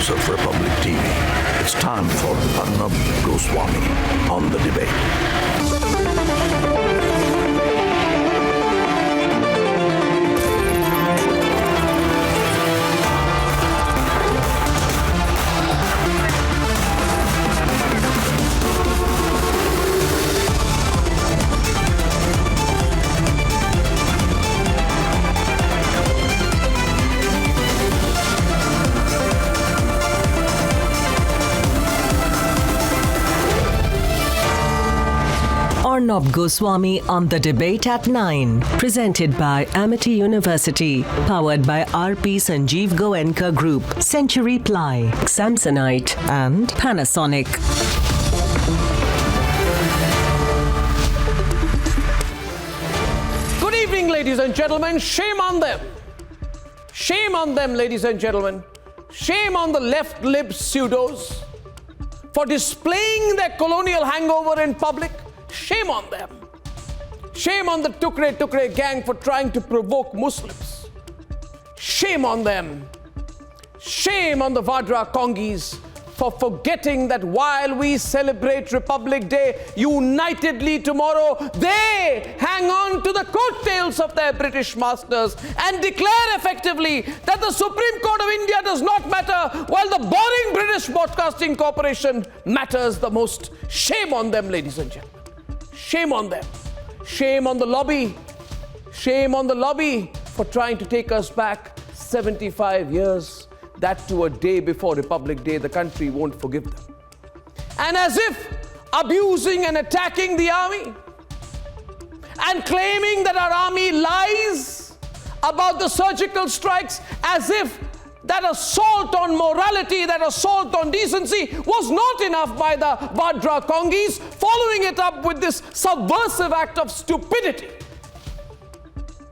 studios of Republic TV. It's time for Arnab Goswami on the debate. Arnab Goswami on the debate at 9. Presented by Amity University. Powered by RP Sanjeev Goenka Group, Century Ply, Samsonite and Panasonic. Good evening, ladies and gentlemen. Shame on them. Shame on them, ladies and gentlemen. Shame on the left-lib pseudos for displaying their colonial hangover in public. Shame on them. Shame on the Tukre gang for trying to provoke Muslims. Shame on them. Shame on the Vadra Congis for forgetting that while we celebrate Republic Day unitedly tomorrow, they hang on to the coattails of their British masters and declare effectively that the Supreme Court of India does not matter while the boring British Broadcasting Corporation matters the most. Shame on them, ladies and gentlemen. Shame on them. Shame on the lobby. Shame on the lobby for trying to take us back 75 years. That to a day before Republic Day. The country won't forgive them. And as if abusing and attacking the army and claiming that our army lies about the surgical strikes, as if that assault on morality, that assault on decency was not enough by the Vadra Congis, following it up with this subversive act of stupidity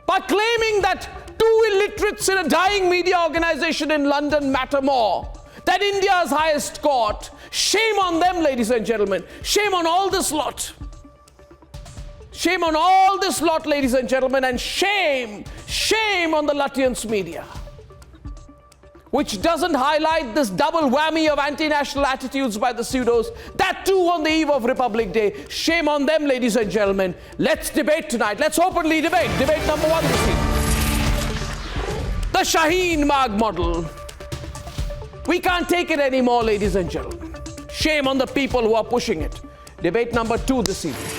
by claiming that two illiterates in a dying media organization in London matter more than India's highest court. Shame on them, ladies and gentlemen. Shame on all this lot. Shame on all this lot, ladies and gentlemen, and shame on the Lutyens media, which doesn't highlight this double whammy of anti-national attitudes by the pseudos, that too on the eve of Republic Day. Shame on them, ladies and gentlemen. Let's debate tonight. Let's openly debate. Debate number 1 this evening. The Shaheen Bagh model. We can't take it anymore, ladies and gentlemen. Shame on the people who are pushing it. Debate number 2 this evening.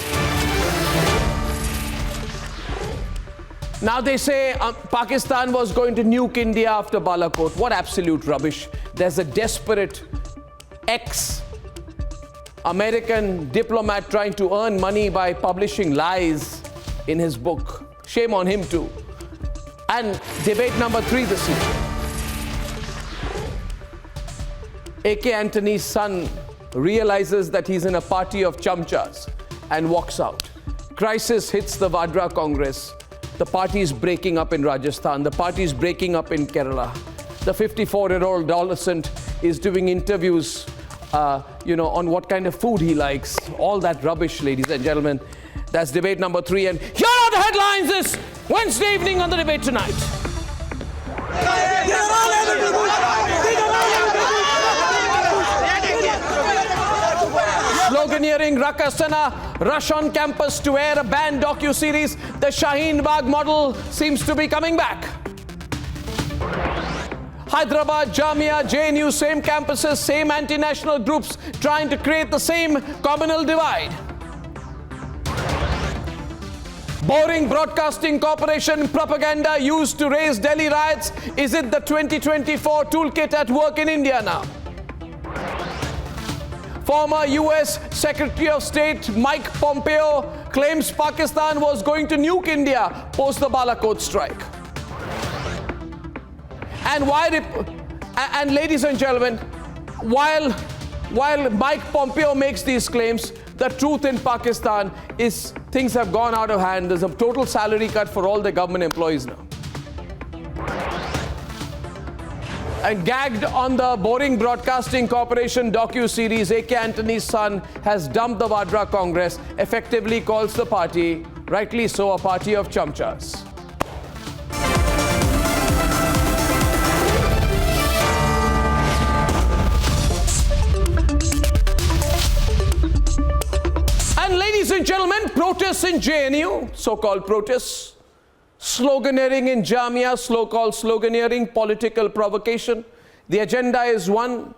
Now they say Pakistan was going to nuke India after Balakot. What absolute rubbish. There's a desperate ex-American diplomat trying to earn money by publishing lies in his book. Shame on him too. And debate number 3 this evening. A.K. Antony's son realizes that he's in a party of chamchas and walks out. Crisis hits the Vadra Congress. The party is breaking up in Rajasthan. The party is breaking up in Kerala. The 54-year-old adolescent is doing interviews, on what kind of food he likes. All that rubbish, ladies and gentlemen. That's debate number 3. And here are the headlines this Wednesday evening on the debate tonight. Sloganeering Rakasana, rush on campus to air a banned docuseries. The Shaheen Bagh model seems to be coming back. Hyderabad, Jamia, JNU, same campuses, same anti-national groups trying to create the same communal divide. Boring Broadcasting Corporation propaganda used to raise Delhi riots. Is it the 2024 toolkit at work in India now? Former US Secretary of State Mike Pompeo claims Pakistan was going to nuke India post the Balakot strike. And ladies and gentlemen, while Mike Pompeo makes these claims, the truth in Pakistan is things have gone out of hand. There's a total salary cut for all the government employees now. And gagged on the boring Broadcasting Corporation docu-series, A.K. Antony's son has dumped the Vadra Congress, effectively calls the party, rightly so, a party of chamchas. protests in JNU, so-called protests, sloganeering in Jamia, so-called sloganeering, political provocation. The agenda is one.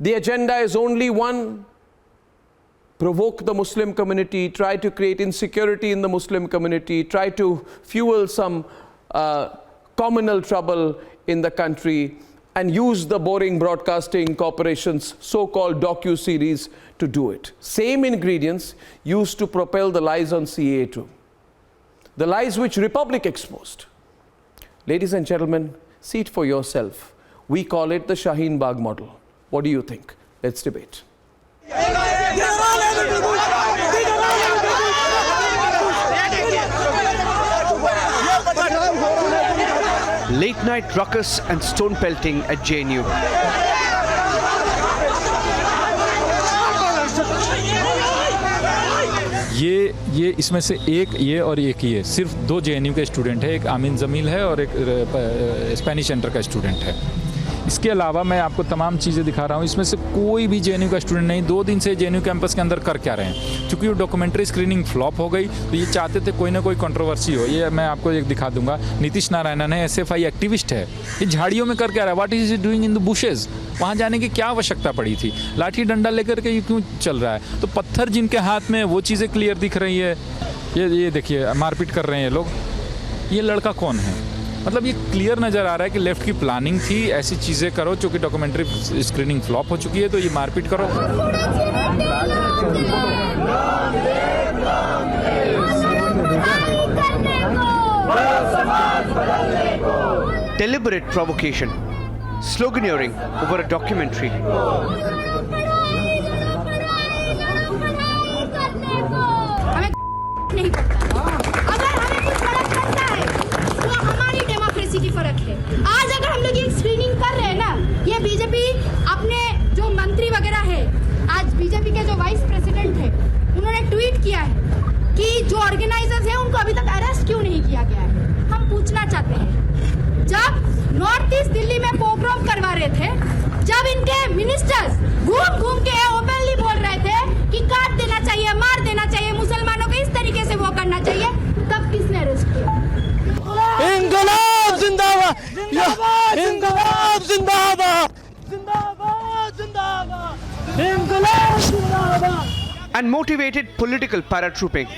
The agenda is only one. Provoke the Muslim community, try to create insecurity in the Muslim community, try to fuel some communal trouble in the country, and use the boring broadcasting corporation's so-called docuseries to do it. Same ingredients used to propel the lies on CAA too. The lies which Republic exposed. Ladies and gentlemen, see it for yourself. We call it the Shaheen Bagh model. What do you think? Let's debate. Late night ruckus and stone pelting at JNU. ये इसमें से एक ये और एक ये सिर्फ 2 JNU के स्टूडेंट है, एक आमीन जमील है और एक स्पेनिश सेंटर का स्टूडेंट है। इसके अलावा मैं आपको तमाम चीज़ें दिखा रहा हूँ, इसमें से कोई भी JNU का स्टूडेंट नहीं। 2 दिन से JNU कैंपस के अंदर कर क्या रहे हैं, क्योंकि वो डॉक्यूमेंट्री स्क्रीनिंग फ्लॉप हो गई तो ये चाहते थे कोई ना कोई कंट्रोवर्सी हो। ये मैं आपको एक दिखा दूंगा, नीतीश नारायणन है, SFI एक्टिविस्ट है, ये झाड़ियों में कर क्या रहा है, what is doing in the bushes, वहाँ जाने की क्या आवश्यकता पड़ी थी, लाठी डंडा लेकर के ये क्यों चल रहा है। तो पत्थर जिनके हाथ में वो चीज़ें क्लियर दिख रही है, ये देखिए मारपीट कर रहे हैं लोग। ये लड़का कौन है, मतलब ये क्लियर नज़र आ रहा है कि लेफ्ट की प्लानिंग थी, ऐसी चीज़ें करो जो कि डॉक्यूमेंट्री स्क्रीनिंग फ्लॉप हो चुकी है तो ये मारपीट करो। Deliberate provocation, sloganeering over a documentary. नहीं पड़ता। अगर हमें कुछ फर्क पड़ता है तो हमारी डेमोक्रेसी की फर्क है। आज अगर हम लोग ये स्क्रीनिंग कर रहे हैं ना, ये बीजेपी अपने जो मंत्री वगैरह है, आज बीजेपी के जो वाइस प्रेसिडेंट है, उन्होंने ट्वीट किया है कि जो ऑर्गेनाइजर्स हैं उनको अभी तक अरेस्ट क्यों नहीं किया गया है। हम पूछना चाहते हैं, जब नॉर्थ ईस्ट दिल्ली में पोग्राम करवा रहे थे, जब इनके मिनिस्टर्स घूम घूम के ओपनली बोल रहे थे कि काट देना चाहिए, मार देना चाहिए, मुसलमानों को इस तरीके से वो करना चाहिए, तब किसने अरेस्ट किया? इंकलाब जिंदाबाद, इंकलाब जिंदाबाद, जिंदाबाद जिंदाबाद, इंकलाब जिंदाबाद। And motivated political paratrooping.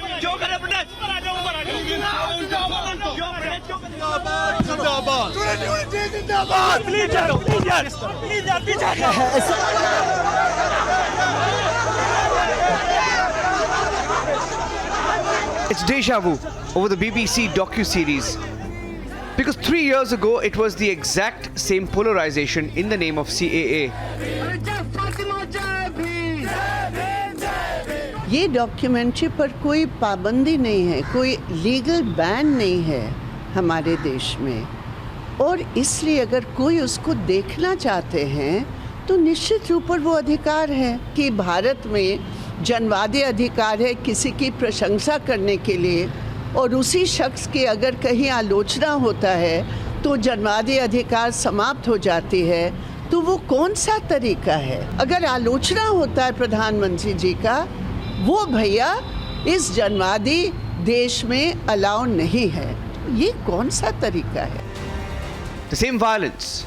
It's deja vu over the BBC docuseries. Because 3 years ago, it was the exact same polarization in the name of CAA. ये डॉक्यूमेंट्री पर कोई पाबंदी नहीं है, कोई लीगल बैन नहीं है हमारे देश में, और इसलिए अगर कोई उसको देखना चाहते हैं तो निश्चित रूप पर वो अधिकार है कि भारत में जनवादी अधिकार है किसी की प्रशंसा करने के लिए, और उसी शख्स की अगर कहीं आलोचना होता है तो जनवादी अधिकार समाप्त हो जाती है। तो वो कौन सा तरीका है? अगर आलोचना होता है प्रधानमंत्री जी का, वो भैया इस जनवादी देश में अलाउ नहीं है। ये कौन सा तरीका है? The same violence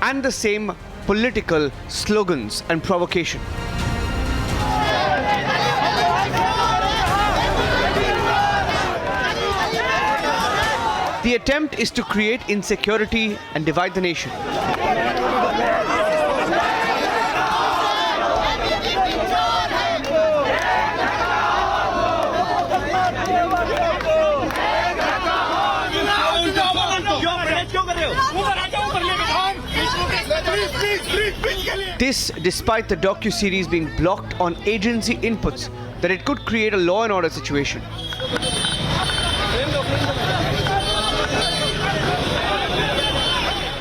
and the same political slogans and provocation. The attempt is to create insecurity and divide the nation. This despite the docuseries being blocked on agency inputs that it could create a law and order situation.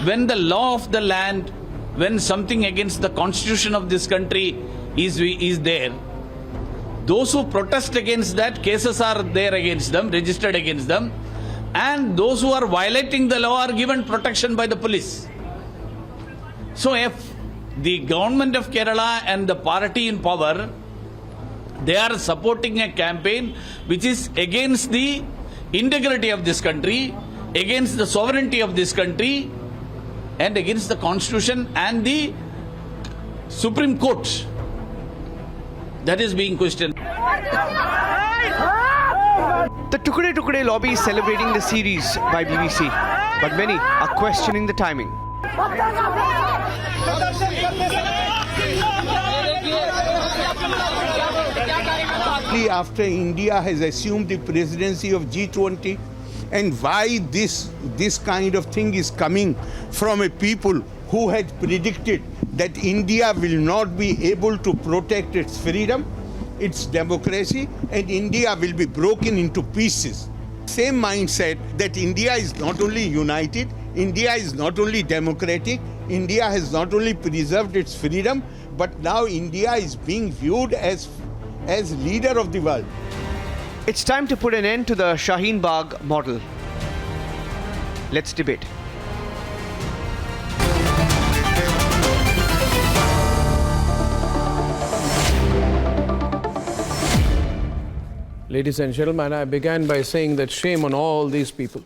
When the law of the land, when something against the constitution of this country is there, those who protest against that, cases are there against them, registered against them, and those who are violating the law are given protection by the police. So if the government of Kerala and the party in power They are supporting a campaign which is against the integrity of this country, against the sovereignty of this country, and against the Constitution and the Supreme Court. That is being questioned. The Tukde Tukde lobby is celebrating the series by BBC, but many are questioning the timing. After India has assumed the presidency of G20, and why this kind of thing is coming from a people who had predicted that India will not be able to protect its freedom, its democracy, and India will be broken into pieces. Same mindset that India is not only united, India is not only democratic, India has not only preserved its freedom, but now India is being viewed as leader of the world. It's time to put an end to the Shaheen Bagh model. Let's debate. Ladies and gentlemen, I began by saying that shame on all these people.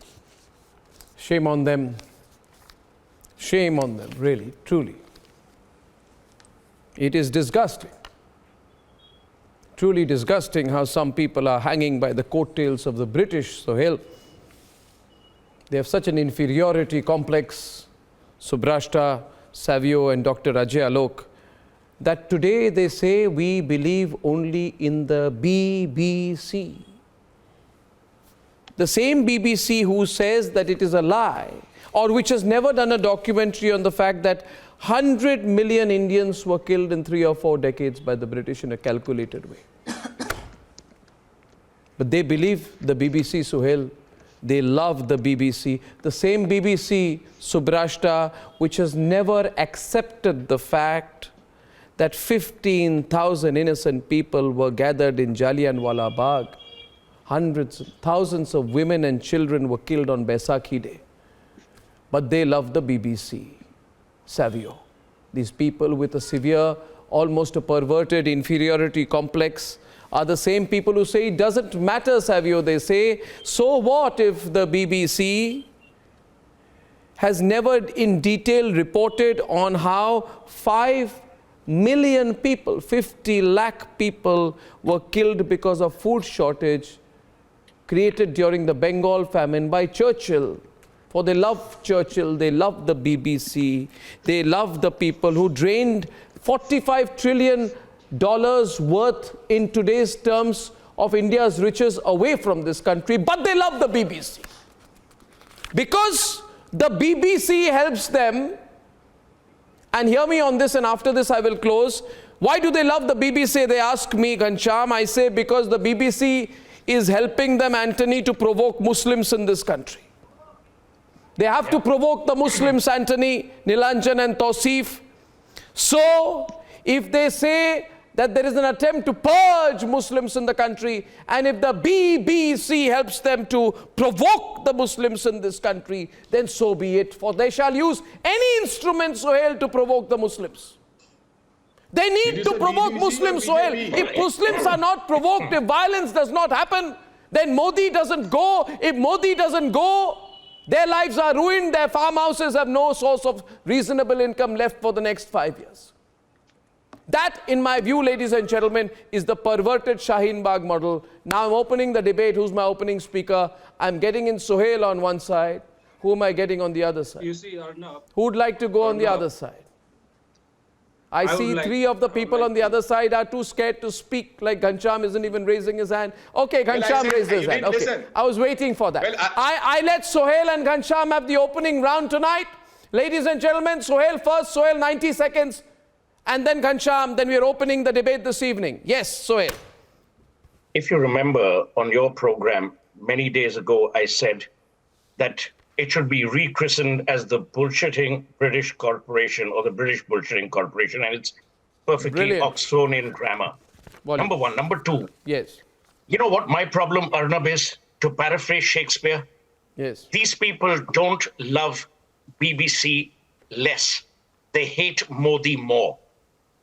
Shame on them. Shame on them, really, truly. It is disgusting. Truly disgusting how some people are hanging by the coattails of the British, Sohail. They have such an inferiority complex, Subrashta, Savio and Dr. Ajay Alok, that today they say we believe only in the BBC. The same BBC who says that it is a lie, or which has never done a documentary on the fact that 100 million Indians were killed in 3 or 4 decades by the British in a calculated way. But they believe the BBC, Sohail. They love the BBC. The same BBC, Subrashta, which has never accepted the fact that 15,000 innocent people were gathered in Jallianwala Bagh. Hundreds, thousands of women and children were killed on Baisakhi Day. But they love the BBC, Savio. These people with a severe, almost a perverted inferiority complex are the same people who say it doesn't matter, Savio. They say, so what if the BBC has never in detail reported on how 5 million people, 50 lakh people were killed because of food shortage created during the Bengal famine by Churchill. For they love Churchill, they love the BBC, they love the people who drained $45 trillion worth in today's terms of India's riches away from this country, but they love the BBC. Because the BBC helps them, and hear me on this and after this I will close. Why do they love the BBC? They ask me, Ghanshyam. I say because the BBC is helping them, Anthony, to provoke Muslims in this country. They have to provoke the Muslims, Anthony, Nilanjan and Tausif. So, if they say that there is an attempt to purge Muslims in the country, and if the BBC helps them to provoke the Muslims in this country, then so be it. For they shall use any instrument, Sohail, to provoke the Muslims. They need to provoke Muslims, Sohail. If Muslims are not provoked, if violence does not happen, then Modi doesn't go. If Modi doesn't go, their lives are ruined, their farmhouses have no source of reasonable income left for the next 5 years. That, in my view, ladies and gentlemen, is the perverted Shaheen Bagh model. Now I'm opening the debate. Who's my opening speaker? I'm getting in Sohail on one side. Who am I getting on the other side? You see, Arnab. Who'd like to go on the other side? I see three of the people on the other side are too scared to speak, like Ghanshyam isn't even raising his hand. Okay, Ghanshyam raised his hand. Okay. I was waiting for that. Well, I let Sohail and Ghanshyam have the opening round tonight. Ladies and gentlemen, Sohail first, Sohail 90 seconds. And then Ghanshyam, then we are opening the debate this evening. Yes, Sohail. If you remember on your program, many days ago, I said that it should be rechristened as the bullshitting British Corporation or the British Bullshitting Corporation, and it's perfectly Oxonian grammar. Number one. Number two. Yes. You know what my problem, Arnab, is? To paraphrase Shakespeare. Yes. These people don't love BBC less. They hate Modi more.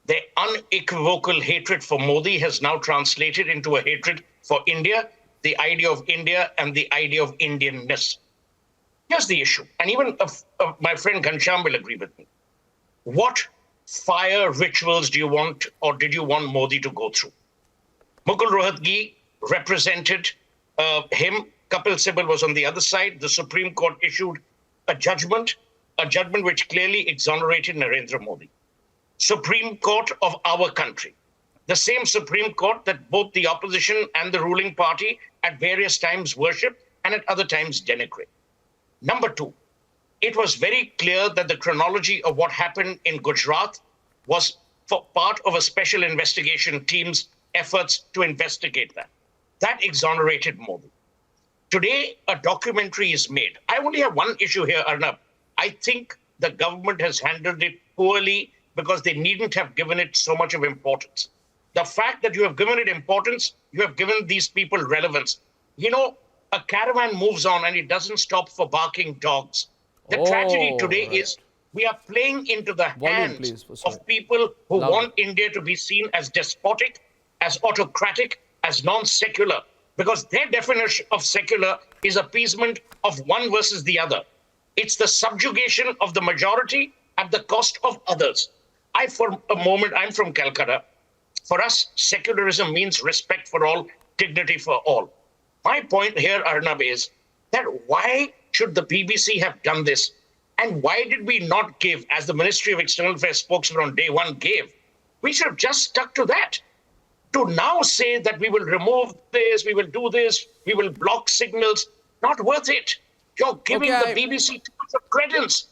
their unequivocal hatred for Modi has now translated into a hatred for India, the idea of India and the idea of Indianness. Here's the issue, and even my friend Ghanshyam will agree with me. What fire rituals do you want, or did you want Modi to go through? Mukul Rohatgi represented him. Kapil Sibal was on the other side. The Supreme Court issued a judgment which clearly exonerated Narendra Modi. Supreme Court of our country. The same Supreme Court that both the opposition and the ruling party at various times worship and at other times denigrate. Number two, it was very clear that the chronology of what happened in Gujarat was for part of a special investigation team's efforts to investigate that. That exonerated Modi. Today, a documentary is made. I only have one issue here, Arnab. I think the government has handled it poorly because they needn't have given it so much of importance. The fact that you have given it importance, you have given these people relevance. You know, a caravan moves on and it doesn't stop for barking dogs. The tragedy today is we are playing into the hands of people who want India to be seen as despotic, as autocratic, as non-secular, because their definition of secular is appeasement of one versus the other. It's the subjugation of the majority at the cost of others. For a moment, I'm from Calcutta. For us, secularism means respect for all, dignity for all. My point here, Arnab, is that why should the BBC have done this? And why did we not give, as the Ministry of External Affairs spokesman on day one gave? We should have just stuck to that. To now say that we will remove this, we will do this, we will block signals, not worth it. You're giving the BBC too much of credence.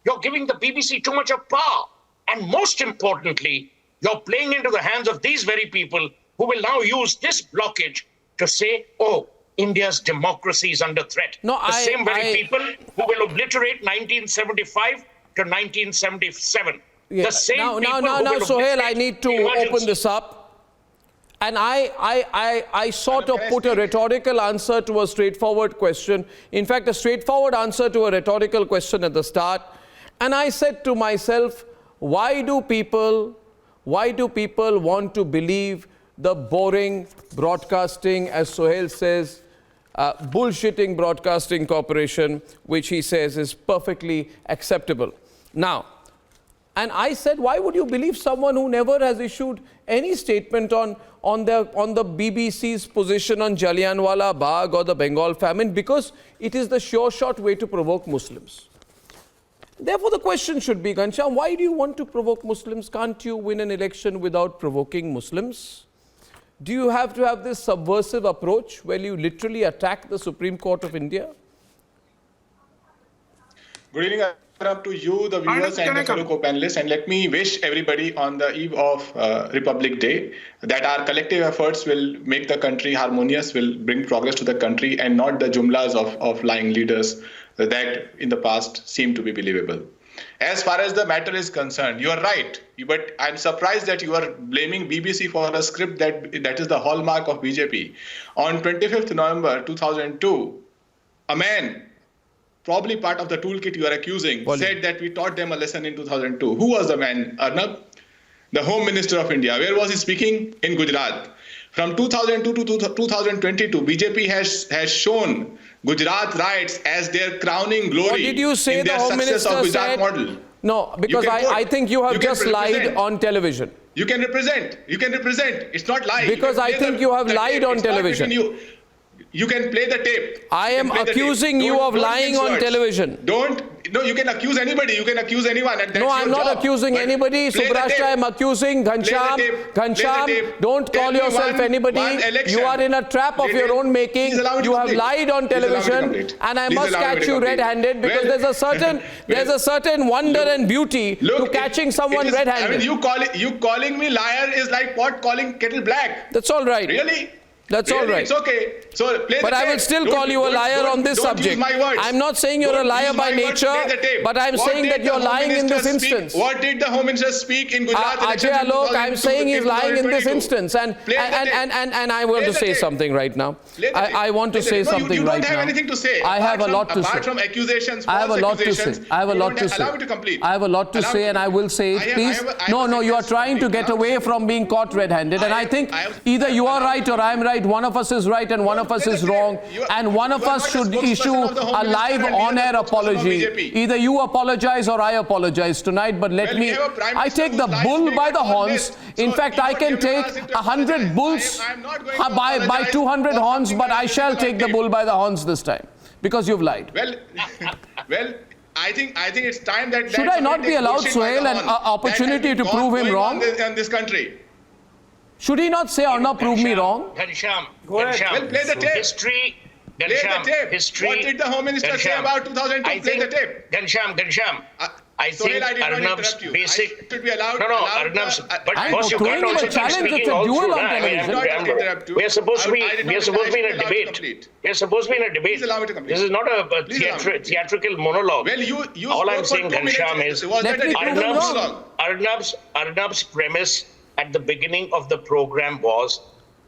You're giving the BBC too much of power. And most importantly, you're playing into the hands of these very people who will now use this blockage to say, oh, India's democracy is under threat. Same very people who will obliterate 1975 to 1977. Yeah. The same now, Sohail, I need to open this up. And I sort of put a rhetorical answer to a straightforward question. In fact, a straightforward answer to a rhetorical question at the start. And I said to myself, why do people want to believe the boring broadcasting, as Sohail says, bullshitting broadcasting corporation, which he says is perfectly acceptable? Now, and I said, why would you believe someone who never has issued any statement on the BBC's position on Jallianwala Bagh or the Bengal famine? Because it is the sure shot way to provoke Muslims. Therefore, the question should be, Ghanshyam, why do you want to provoke Muslims? Can't you win an election without provoking Muslims? Do you have to have this subversive approach where you literally attack the Supreme Court of India? Good evening, Arnab, to you, the viewers, and the fellow co-panelists. And let me wish everybody on the eve of Republic Day that our collective efforts will make the country harmonious, will bring progress to the country, and not the jumlas of lying leaders that in the past seem to be believable. As far as the matter is concerned, you are right, but I'm surprised that you are blaming BBC for a script that is the hallmark of BJP. On 25th November 2002, a man, probably part of the toolkit you are accusing, said that we taught them a lesson in 2002. Who was the man, Arnab? The Home Minister of India. Where was he speaking? In Gujarat. From 2002 to 2022, BJP has shown Gujarat riots as their crowning glory. What did you say in the their Home success Minister of Gujarat said? model. No, because I think you have just lied on television. You can represent. It's not lying. Because I think you have lied on television. You can play the tape. I am accusing you of lying on television. No, you can accuse anybody. You can accuse anyone. And no, I'm not accusing anybody. Subrashta, I'm accusing Ghanshyam. Ghanshyam, don't call yourself anybody. You are in a trap of your own making. You have lied on television, and I must catch you red-handed because there's a certain wonder and beauty to catching someone red-handed. I mean, you calling me liar is like pot calling kettle black. That's all right. Really? That's all right. It's okay. So play but the tape. I will still call you a liar on this subject. Don't use my words. I'm not saying you're a liar by nature, but I'm saying that you're lying in this instance. What did the Home Minister speak in Gujarat? Ajay Alok, I'm saying he's lying in this instance, and I want to say something right now. I want to say something right now. You don't have anything to say. I have a lot to say. Apart from accusations, I have a lot to say. I have a lot to say. Allow me to complete. I have a lot to say, and I will say it. Please, no, you are trying to get away from being caught red-handed, and I think either you are right or I'm right. One of us is right and one of us is wrong, and one of us should issue a live on-air apology. Either you apologize or I apologize tonight, but let me, I take the bull by the horns. In fact, I can take 100 bulls by 200 horns, but I shall take the bull by the horns this time, because you've lied. Well, I think it's time that... Should I not be allowed, Suhail, an opportunity to prove him wrong? In this country. Should he not say, Arnab, prove me wrong? Ghanshyam, Well, play the tape. History. Play the tape. History. What did the Home Minister say about 2002? Play the tape. Ghanshyam. I think Arnab's basic... should be allowed... Arnab's... But I'm boss, you throwing can't him a also keep challenge. speaking It's a all duel through. on television. We are supposed to be in a debate. We are supposed to be in a debate. Please allow me to complete. This is not a theatrical monologue. Well, you all I'm spoke saying, for 2 minutes. Ghanshyam, is Was that a debate? Arnab's premise at the beginning of the program was,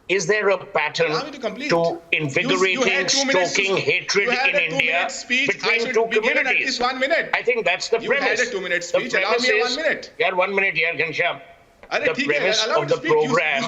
is there a pattern to invigorating, stoking hatred in India between two communities? I think that's the premise. You had a 2-minute speech. Allow me a 1 minute. Yeah, 1 minute, yeah, Ghanshyam. The premise allow of the program...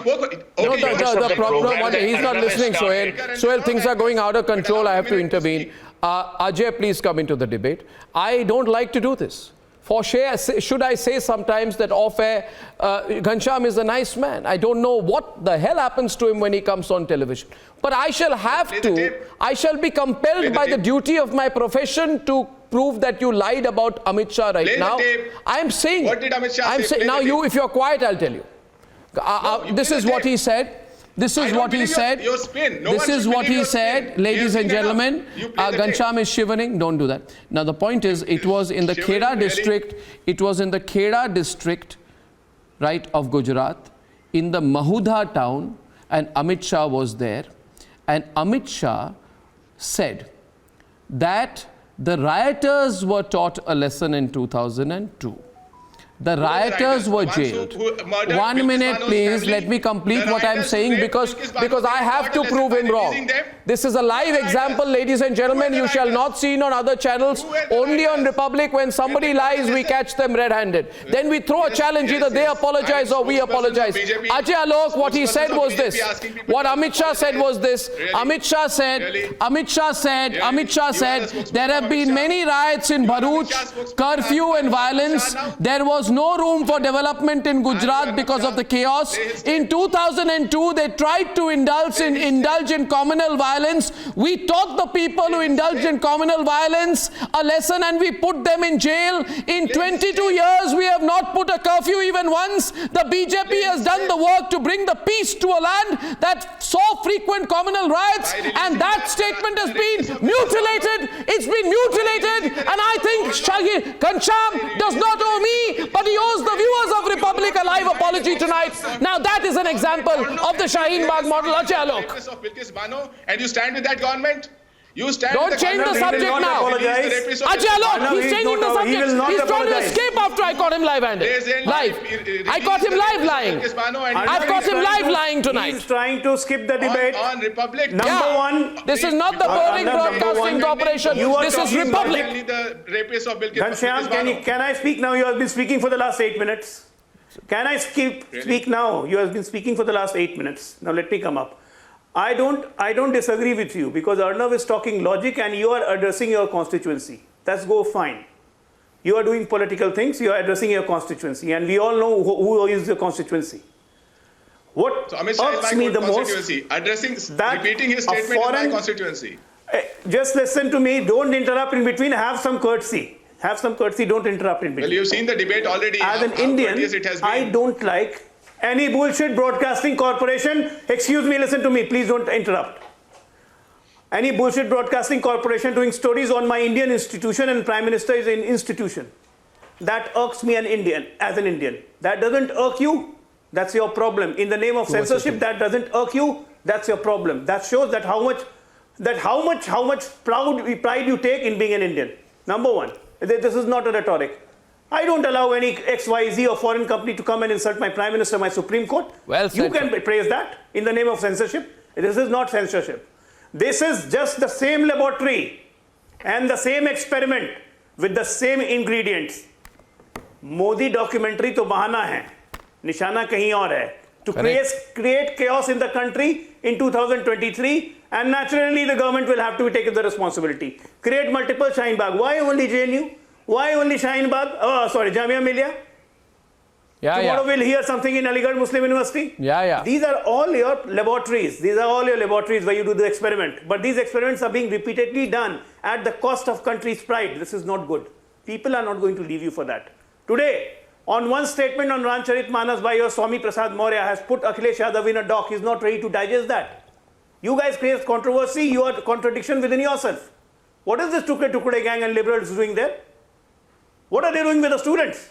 The problem, he's not listening, Suhail. Suhail, things are going out of control. I have to intervene. Ajay, please come into the debate. I don't like to do this. For sure, should I say sometimes that off-air, Ghanshyam is a nice man. I don't know what the hell happens to him when he comes on television. But I shall I shall be compelled by the duty of my profession to prove that you lied about Amit Shah right now. I'm saying, what did Amit Shah say? Now if you're quiet, I'll tell you. This is what he said. This is what he said. This is what he said, ladies and gentlemen. Ghanshyam is shivering. Don't do that. Now the point is, it was in the Kheda district. It was in the Kheda district, right, of Gujarat, in the Mahudha town, and Amit Shah was there. And Amit Shah said that the rioters were taught a lesson in 2002. The rioters were jailed. 1 minute, please. Let me complete what I'm saying, because I have to prove him wrong. This is a live example, ladies and gentlemen. You shall not see it on other channels. Only on Republic, when somebody lies, we catch them red-handed. Then we throw a challenge. Either they apologize or we apologize. Ajay Alok, what he said was this. What Amit Shah said was this. Amit Shah said, there have been many riots in Bharuch, curfew and violence. There was no room for development in Gujarat because of the chaos. In 2002, they tried to indulge in communal violence. We taught the people who indulged in communal violence a lesson, and we put them in jail. In 22 years, we have not put a curfew even once. The BJP has done the work to bring the peace to a land that saw frequent communal riots, and that statement has been mutilated. It's been mutilated, and I think Ghanshyam does not owe me, but he owes the viewers of Republic a live apology tonight. Now that is an example of the Shaheen Bagh model. Ajay Alok. And you stand with that government? You stand. Don't change the subject now. Ajay Alok, he's changing the subject. He's trying to escape after I caught him live-handed. I caught him live lying. I've caught him live lying tonight. He's trying to skip the debate. On Republic. Number one. This is not the Boring Broadcasting Corporation. This is Republic. Ghanshyam, can I speak now? You have been speaking for the last 8 minutes. Can I speak now? You have been speaking for the last 8 minutes. Now let me come up. I don't disagree with you, because Arnab is talking logic and you are addressing your constituency. That's go fine. You are doing political things, you are addressing your constituency, and we all know who is the constituency. What irks me the most, repeating his statement in my constituency. Just listen to me, don't interrupt in between, have some courtesy. Have some courtesy, don't interrupt in between. Well, you've seen the debate already. As an Indian, I don't like any bullshit broadcasting corporation. Excuse me, listen to me, please don't interrupt. Any bullshit broadcasting corporation doing stories on my Indian institution, and Prime Minister is an institution. That irks me as an Indian. That doesn't irk you, that's your problem. In the name of censorship, that doesn't irk you, That's your problem. That shows that how much pride you take in being an Indian. Number one, this is not a rhetoric. I don't allow any XYZ or foreign company to come and insult my Prime Minister, my Supreme Court. Well said, you can praise that in the name of censorship. This is not censorship. This is just the same laboratory and the same experiment with the same ingredients. Modi documentary to bahana hai. Nishana kahin aur hai. To create chaos in the country in 2023, and naturally the government will have to take the responsibility. Create multiple Shaheen Bagh. Why only JNU? Why only Shaheen Bagh? Jamia Millia? Tomorrow we'll hear something in Aligarh Muslim University. These are all your laboratories. These are all your laboratories where you do the experiment. But these experiments are being repeatedly done at the cost of country's pride. This is not good. People are not going to leave you for that. Today, on one statement on Ramcharit Manas by your Swami Prasad Maurya has put Akhilesh Yadav in a dock. He's not ready to digest that. You guys create controversy. You are contradiction within yourself. What is this Tukde gang and liberals doing there? What are they doing with the students?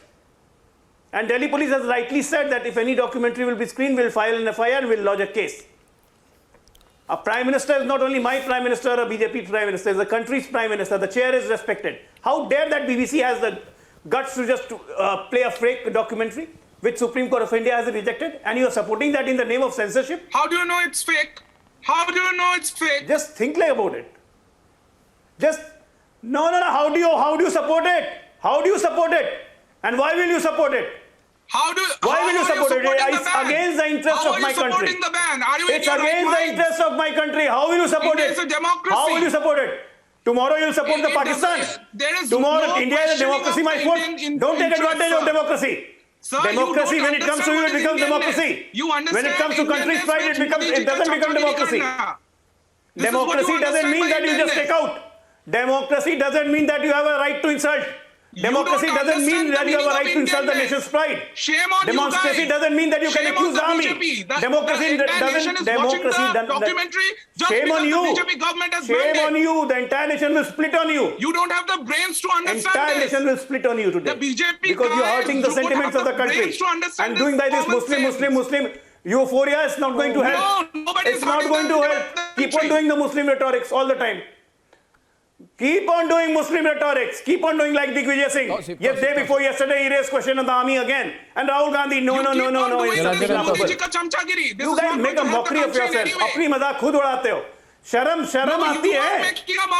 And Delhi police has rightly said that if any documentary will be screened, we'll file an FIR and we'll lodge a case. A Prime Minister is not only my Prime Minister or a BJP Prime Minister, it's the country's Prime Minister. The chair is respected. How dare that BBC has the guts to just play a fake documentary which Supreme Court of India has rejected, and you are supporting that in the name of censorship? How do you know it's fake? How do you know it's fake? Just think about it. No. How do you support it? How do you support it? And why will you support it? Why will you support it? It's against the interest of my country. It's against the interest of my country. How will you support it? How will you support it? Tomorrow you'll support the Pakistan. Tomorrow India is a democracy, my foot. Don't take advantage of democracy. Democracy, when it comes to you, it becomes democracy. When it comes to country's pride, it doesn't become democracy. Democracy doesn't mean that you just take out. Democracy doesn't mean that you have a right to insult. Democracy doesn't mean that you have a right to insult the nation's pride. Democracy doesn't mean that you can accuse the army. Democracy doesn't. Shame on you. Shame on you. The entire nation will split on you. You don't have the brains to understand this. Entire nation will split on you today. The BJP because you are hurting the sentiments of the country. And doing by this Muslim euphoria is not going to help. It's not going to help. Keep on doing the Muslim rhetorics all the time. Keep on doing Muslim rhetorics. Keep on doing like Digvijay Singh. Day before yesterday, he raised question of the army again. And Rahul Gandhi, no. You guys make a mockery of yourself. अपनी मजाक खुद उड़ाते हो. शर्म आती है.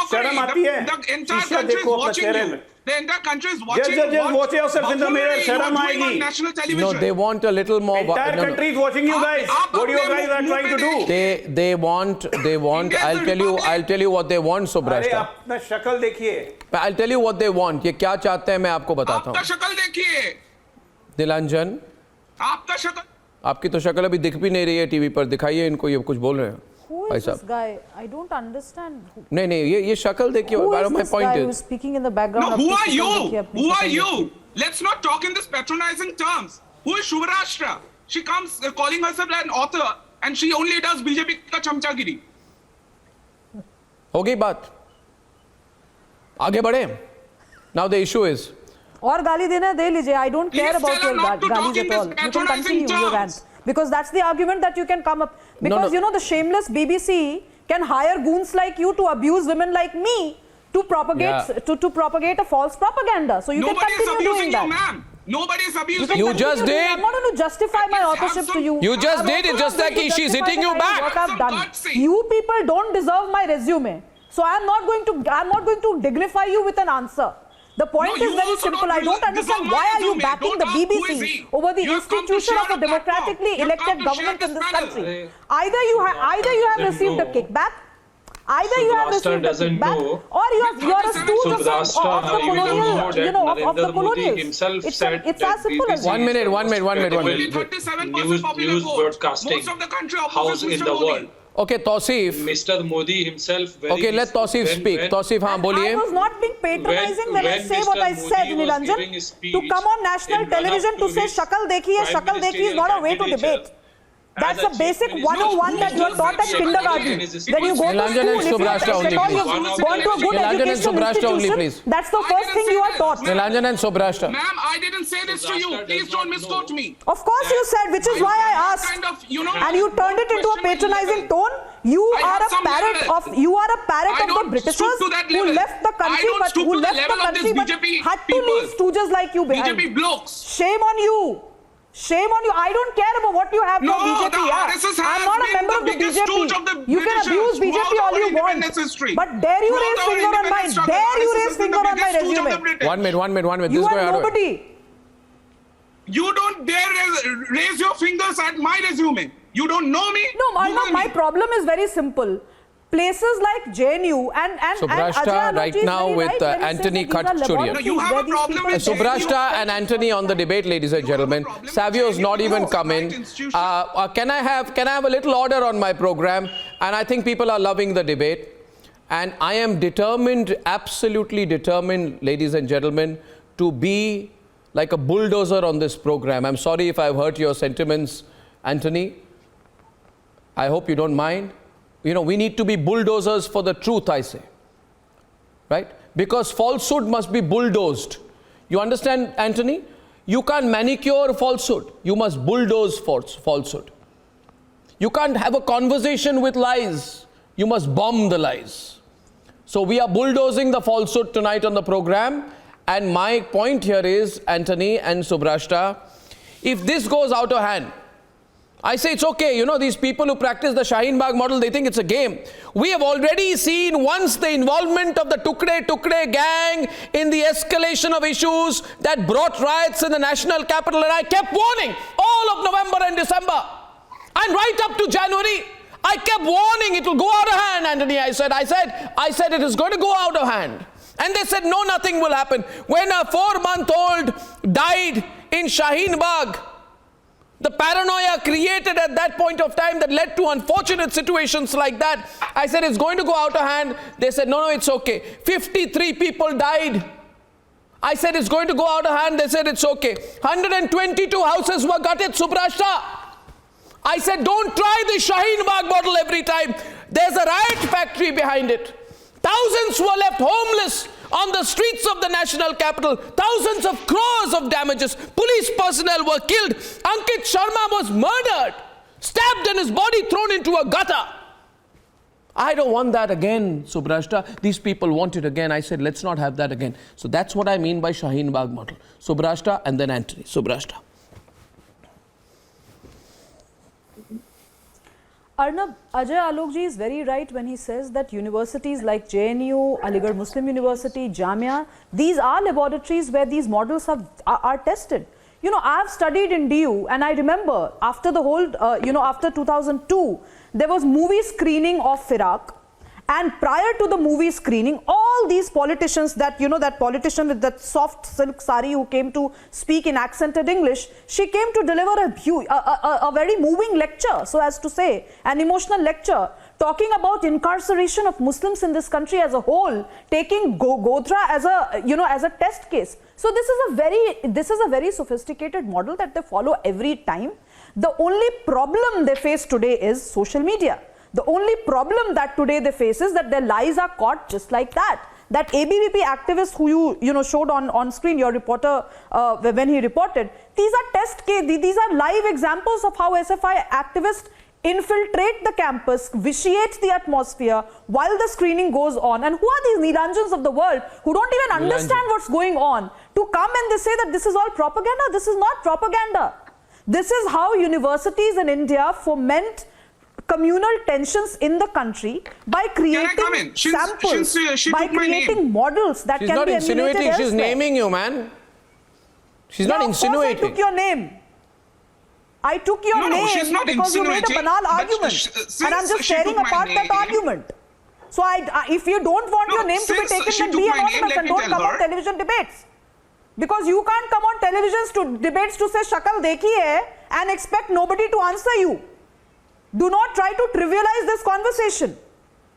शर्म आती है. शीशा देखो अपने चेहरे में. The entire country is watching. Just watch yourself in the mirror. Sharam aayegi. No, they want a little more. Entire country is watching you guys. What you guys are trying to do? They want. I'll tell you what they want, Subrashta. अपना शक्ल देखिए. I'll tell you what they want. ये क्या चाहते हैं मैं आपको बताता हूँ. आपका शक्ल देखिए. नीलांजन. आपका शक्ल. आपकी तो शक्ल अभी दिख भी नहीं रही है टीवी पर. दिखाइए इनको, ये कुछ बोल रहे हैं. Who is this guy? I don't understand. नहीं ये शक्ल देखिए. Who is this guy who's speaking in the background? No, who are you? Who are you? Let's not talk in this patronizing terms. Who is Shubhrashtra? She comes calling herself an author and she only does BJP का चमचागिरी. हो गई बात. आगे बढ़े. Now the issue is. और गाली देना दे लीजिए. I don't care about your गालीज at all. You can continue your rant. Because that's the argument that you can come up. Because you know the shameless BBC can hire goons like you to abuse women like me to propagate to propagate a false propaganda. So you can continue doing that. Ma'am. Nobody is abusing you. You just did. I'm not going to justify my authorship to you. You just did. It's just like she's hitting you back. You people don't deserve my resume. So I'm not going to dignify you with an answer. The point is very simple. I don't understand why are you backing the BBC over the institution of a democratically elected government in this country. Either you have received a kickback, or you are a stooge of the colonial, of the colonials. It's as simple as that. 1 minute. News broadcasting house in the world. Okay, Tausif. Mr. Modi himself. Okay, let Tausif speak. Tausif, हाँ बोलिए. I was not being patronizing when I say what I said, Nilanjan. To come on national television to say shakal dekhi is not a way to debate. That's a basic 101 that you are taught at kindergarten. When you go to school, if you've gone to a good educational institution, that's the first thing you are taught. Nilanjan and Sobrashta. Ma'am, I didn't say this to you. Please don't misquote me. Of course you said, which is why I asked. And you turned it into a patronizing tone. You are a parrot of the Britishers who left the country but had to leave stooges like you behind. BJP blokes. Shame on you. Shame on you. I don't care about what you have for BJP. I'm not a member of the BJP. You can abuse BJP all you want. But dare you raise finger on my resume? One minute. You are nobody. You don't dare raise your fingers at my resume. You don't know me? No, Arnab, my problem is very simple. Places like JNU and Sobrashta right now with Anthony Khatchurian. No, you have a problem with Sobrashta and Anthony on the debate, ladies and gentlemen. Savio's not even come in. Can I have a little order on my program? And I think people are loving the debate. And I am determined, absolutely determined, ladies and gentlemen, to be like a bulldozer on this program. I'm sorry if I've hurt your sentiments, Anthony. I hope you don't mind. You know, we need to be bulldozers for the truth, I say. Right? Because falsehood must be bulldozed. You understand, Anthony? You can't manicure falsehood. You must bulldoze falsehood. You can't have a conversation with lies. You must bomb the lies. So we are bulldozing the falsehood tonight on the program. And my point here is, Anthony and Sobrashta, if this goes out of hand, I say it's okay. You know, these people who practice the Shaheen Bagh model, they think it's a game. We have already seen once the involvement of the Tukde gang in the escalation of issues that brought riots in the national capital. And I kept warning all of November and December. And right up to January, I kept warning it will go out of hand, Anthony. I said it is going to go out of hand. And they said, no, nothing will happen. When a 4-month-old died in Shaheen Bagh, the paranoia created at that point of time that led to unfortunate situations like that. I said, it's going to go out of hand. They said, no, it's okay. 53 people died. I said, it's going to go out of hand. They said, it's okay. 122 houses were gutted, Sobrashta. I said, don't try the Shaheen Bagh model every time. There's a riot factory behind it. Thousands were left homeless on the streets of the national capital. Thousands of crores of damages. Police personnel were killed. Ankit Sharma was murdered, stabbed and his body thrown into a gutter. I don't want that again, Sobrashta. These people want it again. I said, let's not have that again. So that's what I mean by Shaheen Bagh model. Sobrashta and then Anthony. Sobrashta. Arnab, Ajay Alokji is very right when he says that universities like JNU, Aligarh Muslim University, Jamia, these are laboratories where these models are tested. You know, I have studied in DU and I remember after the whole, after 2002, there was movie screening of Firak. And prior to the movie screening, all these politicians that, that politician with that soft silk sari who came to speak in accented English, she came to deliver a very moving lecture, so as to say, an emotional lecture, talking about incarceration of Muslims in this country as a whole, taking Godhra as a test case. So this is a very sophisticated model that they follow every time. The only problem they face today is social media. The only problem that today they face is that their lies are caught just like that. That ABVP activist who you showed on screen, your reporter, when he reported, these are test cases, these are live examples of how SFI activists infiltrate the campus, vitiate the atmosphere while the screening goes on. And who are these Nilanjans of the world who don't even understand what's going on to come and they say that this is all propaganda? This is not propaganda. This is how universities in India foment communal tensions in the country by creating samples, by creating models that can be emulated elsewhere. She's naming you, man. She's not insinuating. I took your name. I took your name because you made a banal argument. And I'm just tearing apart that argument. So if you don't want your name to be taken, then be anonymous and don't come on television debates. Because you can't come on television debates to say shakal dekhi hai and expect nobody to answer you. Do not try to trivialize this conversation.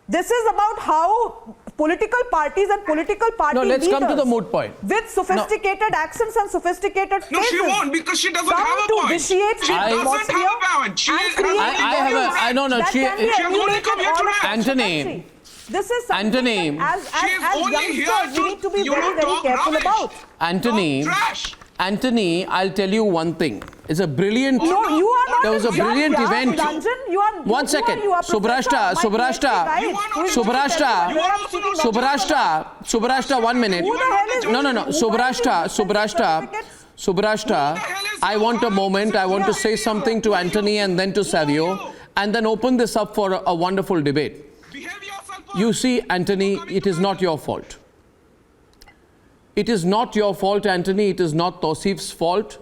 This is about how political parties and political party No, let's leaders come to the moot point. with sophisticated accents and sophisticated No, she phrases won't, because she doesn't come have a to point. vitiate She the doesn't atmosphere have a point. She and has create only issues I know, no, that she can be has only emulated come here all to across the Anthony. country. This is something Anthony. that She is as only here youngsters to, we need to be you very, know, very talk careful rubbish. about. Anthony, Talk trash. Anthony, I'll tell you one thing. It's a brilliant. No, you are not. There was a brilliant event. You are, One second. You are Subrashta, Subrashta, 1 minute. No. Subrashta, I want a moment. I want to say something to Anthony and then to Savio, and then open this up for a wonderful debate. You see, Anthony, it is not your fault. It is not your fault, Anthony. It is not Tausif's fault.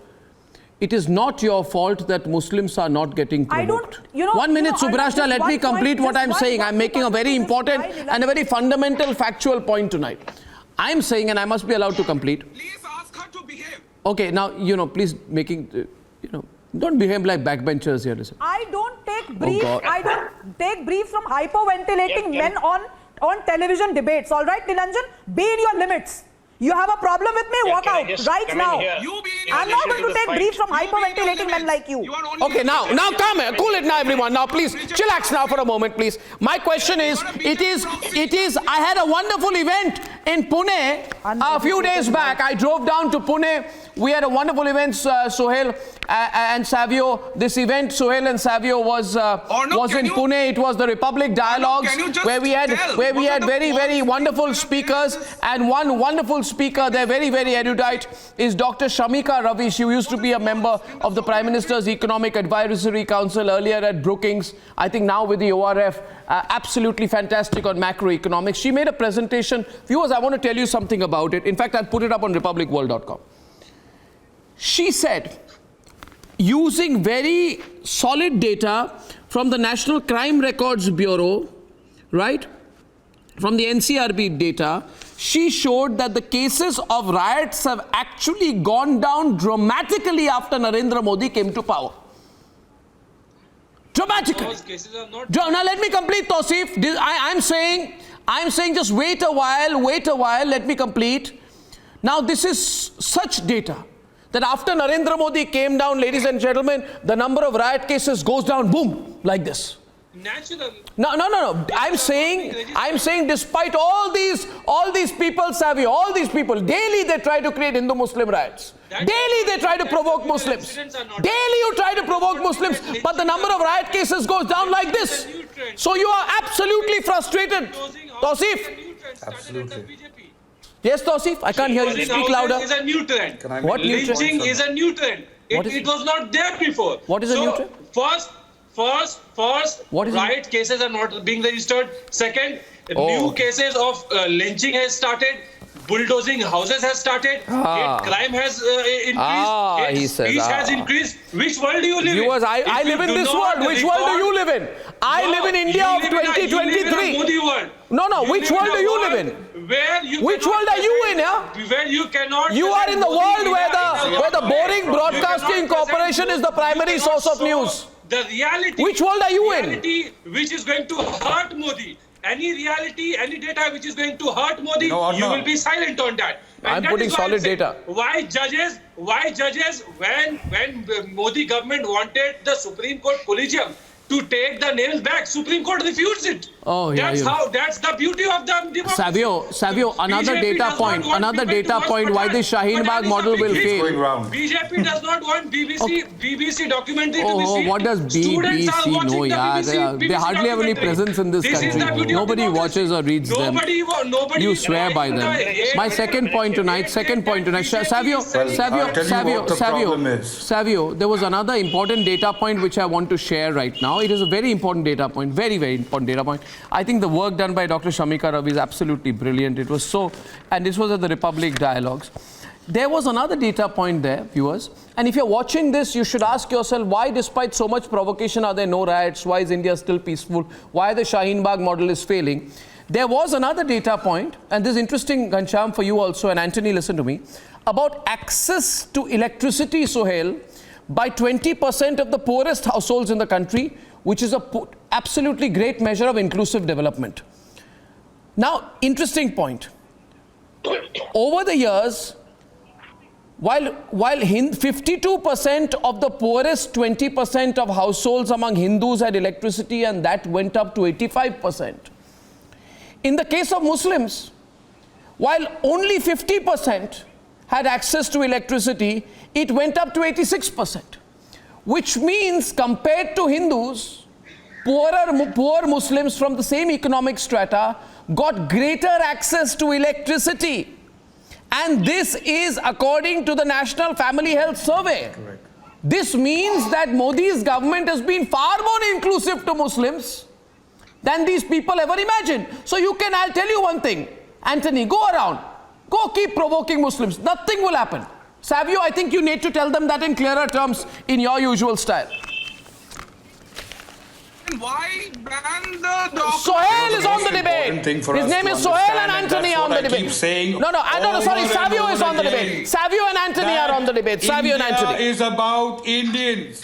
It is not your fault that Muslims are not getting provoked. 1 minute, Subrashta, let me complete what I'm saying. I'm making a very important and a very fundamental factual point tonight. I'm saying, and I must be allowed to complete. Please ask her to behave. Okay, now, please making, don't behave like backbenchers here. Listen. I don't take briefs. God. I don't take briefs from hyperventilating men on television debates. All right, Nilanjan, be in your limits. You have a problem with me? Walk out right now. I'm not going to take briefs from hyperventilating men like you. Okay, now come here. Cool it now, everyone. Now, please, chillax now for a moment, please. My question is, I had a wonderful event in Pune a few days back. I drove down to Pune. We had a wonderful event, Sohail and Savio. This event, Sohail and Savio, was in Pune. It was the Republic Dialogues, where we had very, very wonderful speakers, and one wonderful speaker, they're very, very erudite, is Dr. Shamika Ravi. She used to be a member of the Prime Minister's Economic Advisory Council, earlier at Brookings, I think now with the ORF, absolutely fantastic on macroeconomics. She made a presentation. Viewers, I want to tell you something about it. In fact, I'll put it up on republicworld.com. She said, using very solid data from the National Crime Records Bureau, right, from the NCRB data, she showed that the cases of riots have actually gone down dramatically after Narendra Modi came to power. Dramatically. Those cases are not. Now let me complete, Tausif. I'm saying just wait a while, let me complete. Now this is such data that after Narendra Modi came down, ladies and gentlemen, the number of riot cases goes down, boom, like this. Natural. No. I'm saying despite all these people, Savio, all these people, daily they try to create Hindu-Muslim riots. Daily they try to provoke Muslims. Daily you try to provoke Muslims, but the number of riot cases goes down like this. So you are absolutely frustrated. Tausif? Absolutely. Yes, Tausif? I can't hear you. Speak louder. Is a new trend. What new trend? Lynching is a new trend. It was not there before. What is a new trend? First, riot cases are not being registered. Second, new cases of lynching has started. Bulldozing houses has started. Hate crime has increased. Hate speech has increased. Which world do you live in? I live in this world. Which world do you live in? I live in India of 2023. You live in a Modi world. No. Which world do you live in? Which world are you in? Where you cannot. You are in the world where the boring broadcasting corporation is the primary source of news. The reality. Which world are you in? Reality which is going to hurt Modi. Any reality, any data which is going to hurt Modi, you will be silent on that. I'm putting solid data. Why judges, when Modi government wanted the Supreme Court Collegium to take the nails back, Supreme Court refused it. Oh, yeah. That's the beauty of the democracy. Savio, another data point, why the Shaheen Bagh model will fail. BJP does not want BBC documentary to be seen. What does BBC know? They hardly have any presence in this country. Nobody watches or reads them. You swear by them. My second point tonight, Savio, there was another important data point which I want to share right now. It is a very important data point, very, very important data point. I think the work done by Dr. Shamika Ravi is absolutely brilliant. It was so, and this was at the Republic Dialogues. There was another data point there, viewers. And if you're watching this, you should ask yourself, why despite so much provocation are there no riots? Why is India still peaceful? Why the Shaheen Bagh model is failing? There was another data point, and this is interesting, Ghanshyam, for you also, and Anthony, listen to me, about access to electricity, Sohail, by 20% of the poorest households in the country, which is a absolutely great measure of inclusive development. Now, interesting point. Over the years, while 52% of the poorest 20% of households among Hindus had electricity, and that went up to 85%. In the case of Muslims, while only 50% had access to electricity, it went up to 86%. Which means, compared to Hindus, poor Muslims from the same economic strata got greater access to electricity. And this is according to the National Family Health Survey. Correct. This means that Modi's government has been far more inclusive to Muslims than these people ever imagined. So I'll tell you one thing, Anthony, go around, go keep provoking Muslims. Nothing will happen. Savio, I think you need to tell them that in clearer terms in your usual style. Why ban the Sohail is on the debate. His name is Sohail and Anthony are on the debate. Sorry, Savio is on the debate. Savio and Anthony are on the debate. Savio and Anthony. India is about Indians.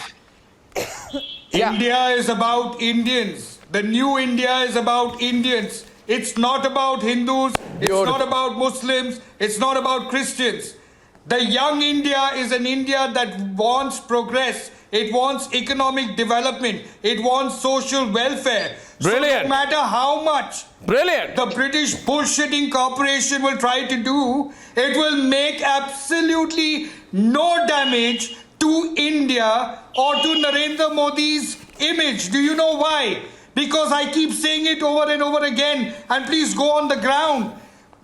India is about Indians. The new India is about Indians. It's not about Hindus. It's not about Muslims. It's not about Christians. The young India is an India that wants progress. It wants economic development. It wants social welfare. Brilliant. So no matter how much the British bullshitting corporation will try to do, it will make absolutely no damage to India or to Narendra Modi's image. Do you know why? Because I keep saying it over and over again, and please go on the ground.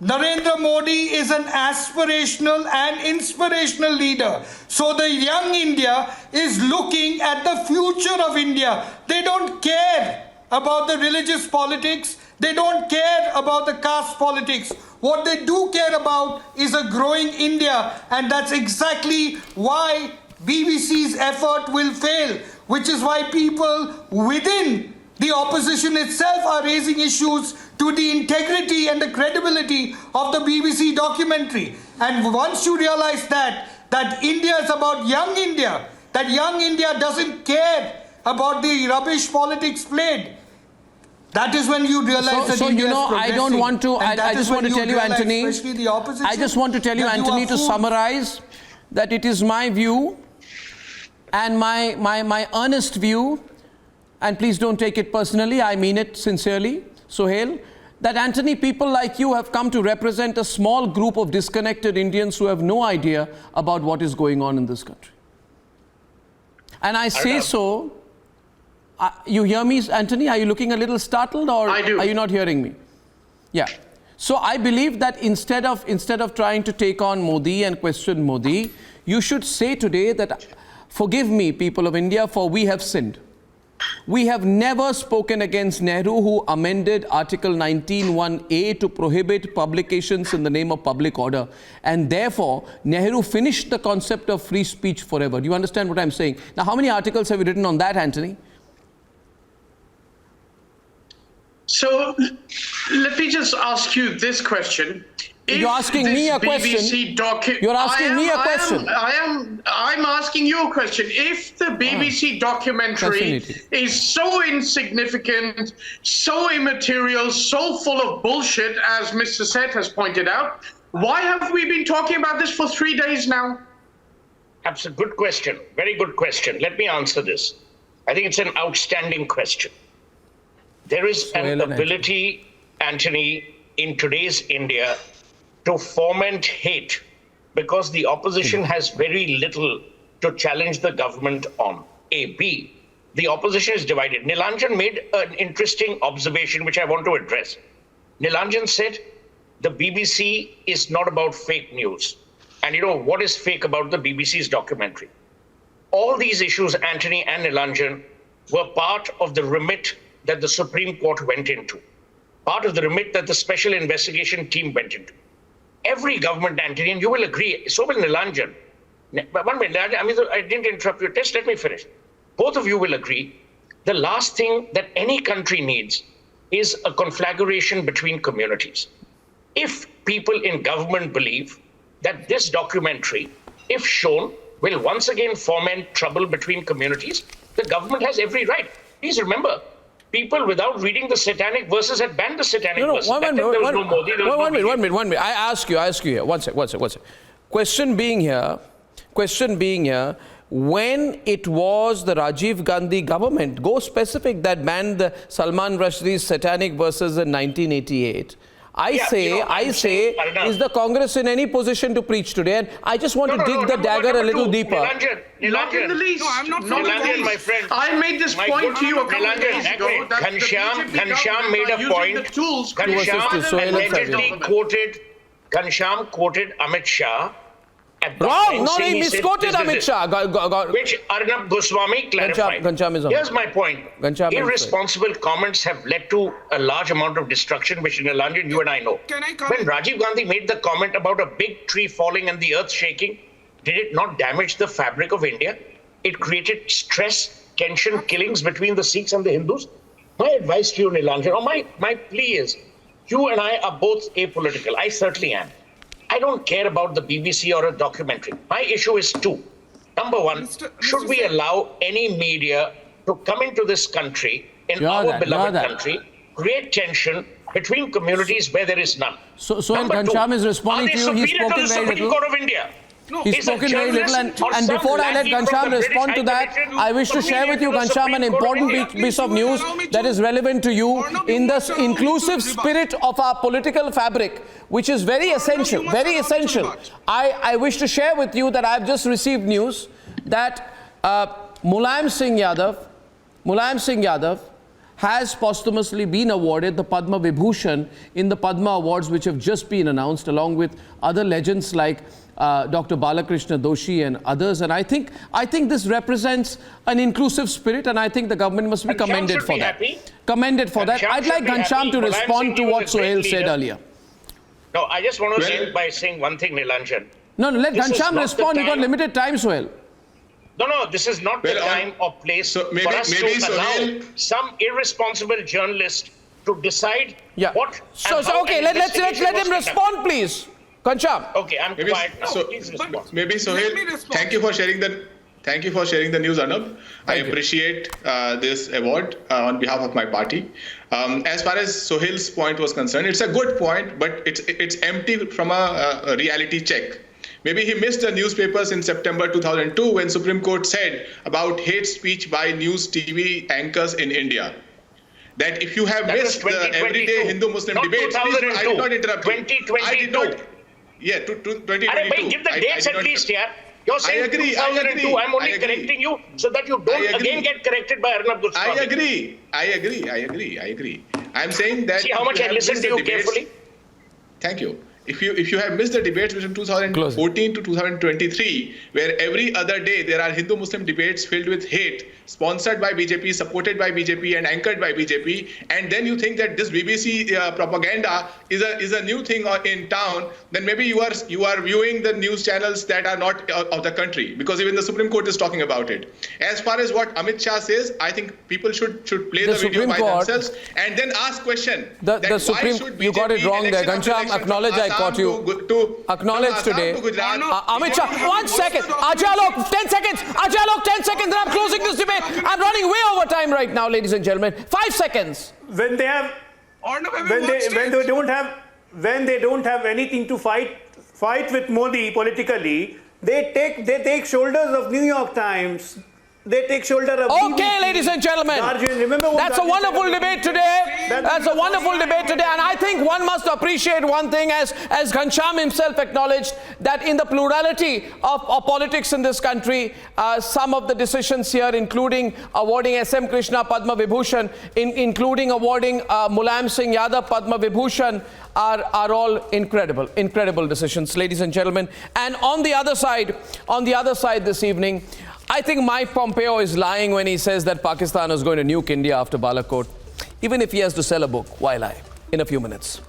Narendra Modi is an aspirational and inspirational leader. So the young India is looking at the future of India. They don't care about the religious politics. They don't care about the caste politics. What they do care about is a growing India. And that's exactly why BBC's effort will fail, which is why people within the opposition itself are raising issues to the integrity and the credibility of the BBC documentary. And once you realize that India is about young India, that young India doesn't care about the rubbish politics played, that is when you realize that India is progressing. I don't want to, I just want to tell you, Anthony, especially the opposition, I just want to tell you, Anthony, to summarize, that it is my view and my earnest view, and please don't take it personally, I mean it sincerely, Sohail, that Anthony, people like you have come to represent a small group of disconnected Indians who have no idea about what is going on in this country. And I say so, you hear me, Anthony? Are you looking a little startled, or are you not hearing me? Yeah. So I believe that instead of trying to take on Modi and question Modi, you should say today that, forgive me, people of India, for we have sinned. We have never spoken against Nehru, who amended Article 19(1)A to prohibit publications in the name of public order. And therefore, Nehru finished the concept of free speech forever. Do you understand what I'm saying? Now, how many articles have you written on that, Anthony? So, let me just ask you this question. You're asking me a question. You're asking me a question. I'm asking you a question. If the BBC documentary is so insignificant, so immaterial, so full of bullshit, as Mr. Seth has pointed out, why have we been talking about this for 3 days now? That's a good question. Very good question. Let me answer this. I think it's an outstanding question. There is an ability, Anthony, in today's India to foment hate because the opposition has very little to challenge the government on. A. B. The opposition is divided. Nilanjan made an interesting observation which I want to address. Nilanjan said the BBC is not about fake news. And you know what is fake about the BBC's documentary? All these issues, Anthony and Nilanjan, were part of the remit that the Supreme Court went into, part of the remit that the Special Investigation Team went into. Every government, Anthony, and you will agree, so will Nilanjan. One minute, I didn't interrupt you. Just let me finish. Both of you will agree, the last thing that any country needs is a conflagration between communities. If people in government believe that this documentary, if shown, will once again foment trouble between communities, the government has every right. Please remember, people without reading the satanic verses had banned the satanic verses. One minute. I ask you here. One sec. Question being here, when it was the Rajiv Gandhi government, go specific, that banned the Salman Rushdie's satanic verses in 1988. I say, is the Congress in any position to preach today? And I just want to dig the dagger a little deeper. Not in the least. No, I'm not my friend. I made this point to you a couple of days ago. Ghanshyam made a point. Ghanshyam quoted Amit Shah. Wrong! No, he misquoted Amit Shah. Which Arnab Goswami clarified. Here's my point. Irresponsible comments have led to a large amount of destruction, which Nilanjan, you and I know. When Rajiv Gandhi made the comment about a big tree falling and the earth shaking, did it not damage the fabric of India? It created stress, tension, killings between the Sikhs and the Hindus. My advice to you, Nilanjan, or my plea is, you and I are both apolitical. I certainly am. I don't care about the BBC or a documentary. My issue is two. Number one, should we allow any media to come into this country, in our beloved country, create tension between communities where there is none? So Ghanshyam is responding to you. He's spoken very little. Court of India? No, he's spoken very little, and before I let Ghanshyam respond to that, I wish to share with you, Ghanshyam, an important piece of news that is relevant to you in the inclusive spirit of our political fabric, which is very essential, I wish to share with you that I've just received news that Mulayam Singh Yadav has posthumously been awarded the Padma Vibhushan in the Padma Awards, which have just been announced, along with other legends like Dr. Balakrishna Doshi and others. And I think this represents an inclusive spirit, and I think the government must be commended for that. I'd like Ghanshyam to respond to what Sohail said earlier. No, I just want to end by saying one thing, Nilanjan. No, let Ghanshyam respond. You've got limited time, Sohail. No, this is not the time or place for us to allow some irresponsible journalist to decide what. Okay, let him respond, please. Ghanshyam. Okay, I'm quiet now. Please respond. Maybe Sohail, thank you for sharing the news, Arnab. I appreciate this award on behalf of my party. As far as Sohail's point was concerned, it's a good point, but it's empty from a reality check. Maybe he missed the newspapers in September 2002 when Supreme Court said about hate speech by news TV anchors in India. That if you have missed the everyday Hindu-Muslim debates, please, I did not interrupt you. 2022. Yeah, 2022. Give the dates at least, yeah. You're saying 2002. I'm only correcting you so that you don't again get corrected by Arnab Goswami. I agree. I'm saying that. See how much I listened to you carefully. Thank you. If you have missed the debates between 2014 to 2023, where every other day there are Hindu-Muslim debates filled with hate, sponsored by BJP, supported by BJP, and anchored by BJP, and then you think that this BBC propaganda is a new thing in town, then maybe you are viewing the news channels that are not of the country, because even the Supreme Court is talking about it. As far as what Amit Shah says, I think people should play the video by themselves and then ask question. The Supreme, you got it wrong there. Ghanshyam, acknowledge I caught you. Acknowledge today. Amit Shah, 1 second. Ajalok, 10 seconds. Ajalok, 10 seconds. Then I'm closing this debate. I'm running way over time right now, ladies and gentlemen. 5 seconds. When they have, when they don't have anything to fight with Modi politically, they take shoulders of New York Times. They take shoulder of Okay, ladies and gentlemen, that's a wonderful debate today. That's a wonderful debate today. And I think one must appreciate one thing, as Ghanshyam himself acknowledged, that in the plurality of politics in this country, some of the decisions here, including awarding S.M. Krishna Padma Vibhushan, including awarding Mulayam Singh Yadav Padma Vibhushan, are all incredible decisions, ladies and gentlemen. And on the other side this evening, I think Mike Pompeo is lying when he says that Pakistan is going to nuke India after Balakot, even if he has to sell a book. Why lie? In a few minutes.